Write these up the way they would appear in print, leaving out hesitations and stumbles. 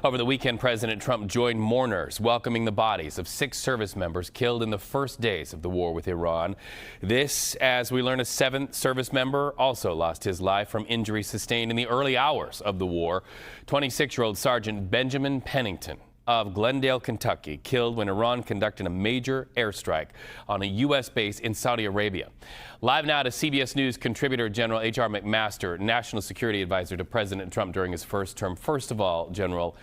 Over the weekend, President Trump joined mourners welcoming the bodies of 6 service members killed in the first days of the war with Iran. This, as we learn, a 7th service member also lost his life from injuries sustained in the early hours of the war. 26-year-old Sergeant Benjamin Pennington of Glendale, Kentucky, killed when Iran conducted a major airstrike on a U.S. base in Saudi Arabia. Live now to CBS News contributor General H.R. McMaster, National Security Advisor to President Trump during his first term. First of all, General,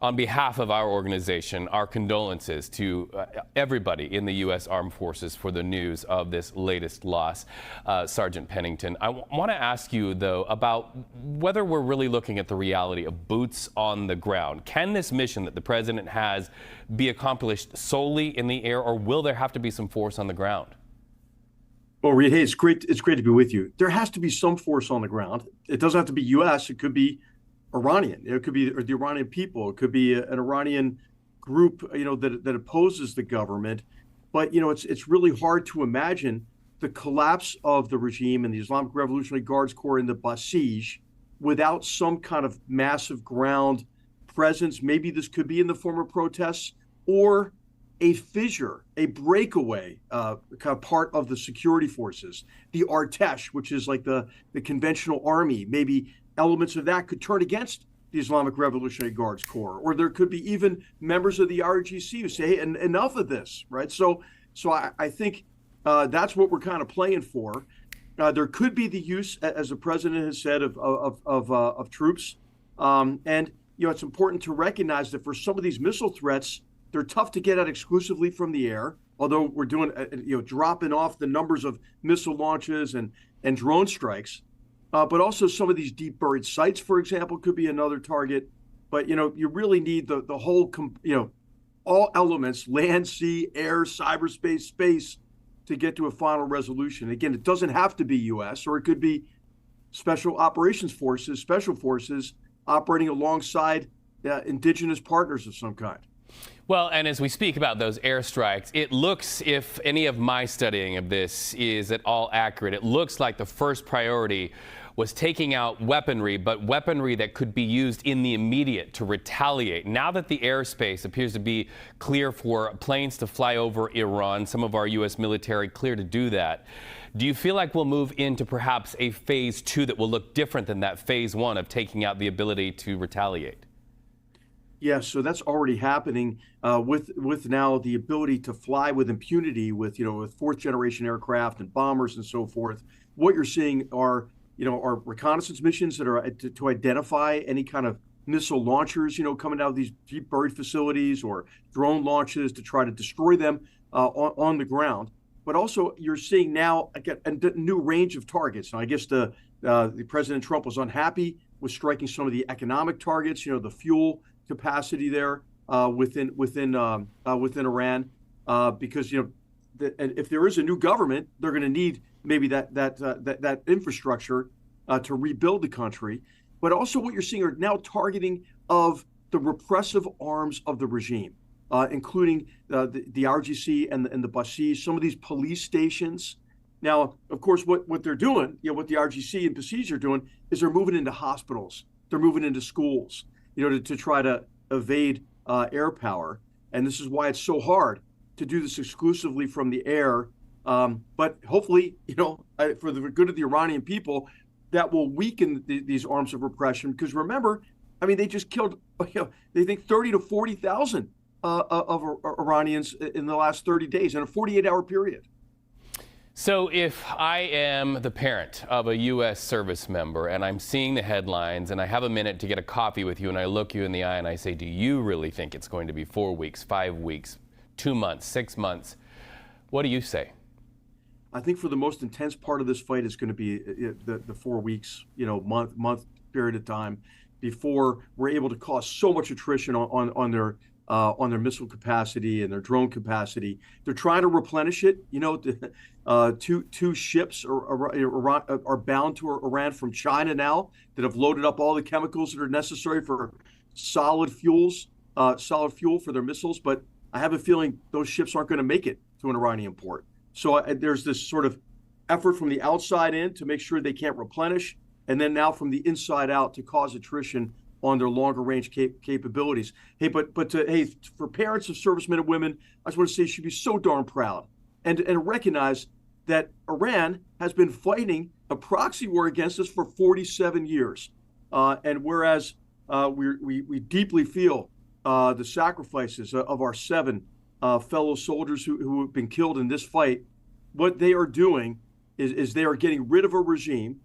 on behalf of our organization, our condolences to everybody in the U.S. Armed Forces for the news of this latest loss, Sergeant Pennington. I want to ask you, though, about whether we're really looking at the reality of boots on the ground. Can this mission that the president has be accomplished solely in the air, or will there have to be some force on the ground? Well, Reed, hey, it's great to be with you. There has to be some force on the ground. It doesn't have to be U.S. It could be Iranian. It could be the Iranian people. It could be an Iranian group, that opposes the government. But, it's really hard to imagine the collapse of the regime and the Islamic Revolutionary Guards Corps in the Basij without some kind of massive ground presence. Maybe this could be in the form of protests or a fissure, a breakaway kind of part of the security forces, the Artesh, which is like the conventional army. Maybe elements of that could turn against the Islamic Revolutionary Guards Corps, or there could be even members of the RGC who say, hey, enough of this, right? So I think that's what we're kind of playing for. There could be the use, as the president has said, of troops, and it's important to recognize that for some of these missile threats, they're tough to get at exclusively from the air. Although we're doing, dropping off the numbers of missile launches and drone strikes. But also some of these deep buried sites, for example, could be another target. But, you really need the whole, all elements, land, sea, air, cyberspace, space, to get to a final resolution. Again, it doesn't have to be U.S., or it could be special operations forces, special forces operating alongside indigenous partners of some kind. Well, and as we speak about those airstrikes, it looks, if any of my studying of this is at all accurate, it looks like the first priority was taking out weaponry, but weaponry that could be used in the immediate to retaliate. Now that the airspace appears to be clear for planes to fly over Iran, some of our U.S. military clear to do that, do you feel like we'll move into perhaps a phase 2 that will look different than that phase 1 of taking out the ability to retaliate? Yeah, so that's already happening with now the ability to fly with impunity with 4th generation aircraft and bombers and so forth. What you're seeing are reconnaissance missions that are to identify any kind of missile launchers coming out of these deep buried facilities, or drone launches to try to destroy them on the ground. But also you're seeing now a new range of targets. Now, I guess the President Trump was unhappy with striking some of the economic targets, the fuel capacity there within Iran, because if there is a new government, they're going to need maybe that infrastructure to rebuild the country. But also what you're seeing are now targeting of the repressive arms of the regime, including the RGC and the Basij, some of these police stations. Now, of course, what they're doing, what the RGC and Basij are doing, is they're moving into hospitals, they're moving into schools, to try to evade air power. And this is why it's so hard to do this exclusively from the air. But hopefully, for the good of the Iranian people, that will weaken these arms of repression. Because remember, they just killed, they think 30 to 40,000 of Iranians in the last 30 days in a 48-hour period. So if I am the parent of a U.S. service member and I'm seeing the headlines and I have a minute to get a coffee with you and I look you in the eye and I say, do you really think it's going to be 4 weeks, 5 weeks, 2 months, 6 months? What do you say? I think for the most intense part of this fight is going to be the 4 weeks, month period of time before we're able to cause so much attrition on their missile capacity and their drone capacity. They're trying to replenish it. Two ships are bound to Iran from China now that have loaded up all the chemicals that are necessary for solid fuel for their missiles. But I have a feeling those ships aren't going to make it to an Iranian port. So there's this sort of effort from the outside in to make sure they can't replenish, and then now from the inside out to cause attrition on their longer range capabilities. Hey, for parents of servicemen and women, I just want to say you should be so darn proud and recognize that Iran has been fighting a proxy war against us for 47 years. And whereas we deeply feel the sacrifices of our 7 fellow soldiers who have been killed in this fight, what they are doing is they are getting rid of a regime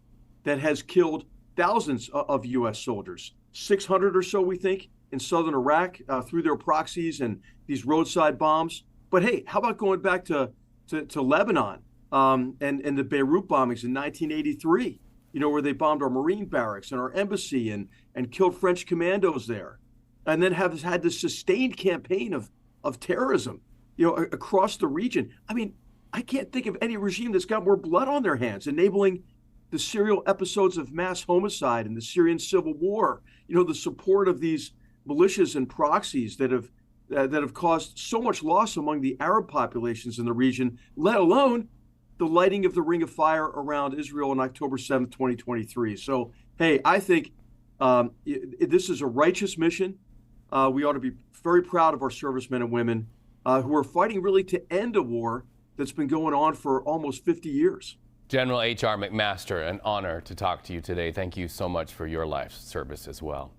that has killed thousands of U.S. soldiers, 600 or so, we think, in southern Iraq through their proxies and these roadside bombs. But hey, how about going back to Lebanon and the Beirut bombings in 1983, where they bombed our Marine barracks and our embassy and killed French commandos there, and then have had this sustained campaign of terrorism, across the region. I mean, I can't think of any regime that's got more blood on their hands, enabling the serial episodes of mass homicide in the Syrian civil war, the support of these militias and proxies that have caused so much loss among the Arab populations in the region, let alone the lighting of the Ring of Fire around Israel on October 7th, 2023. So, hey, I think this is a righteous mission. We ought to be very proud of our servicemen and women who are fighting really to end a war that's been going on for almost 50 years. General H.R. McMaster, an honor to talk to you today. Thank you so much for your life's service as well.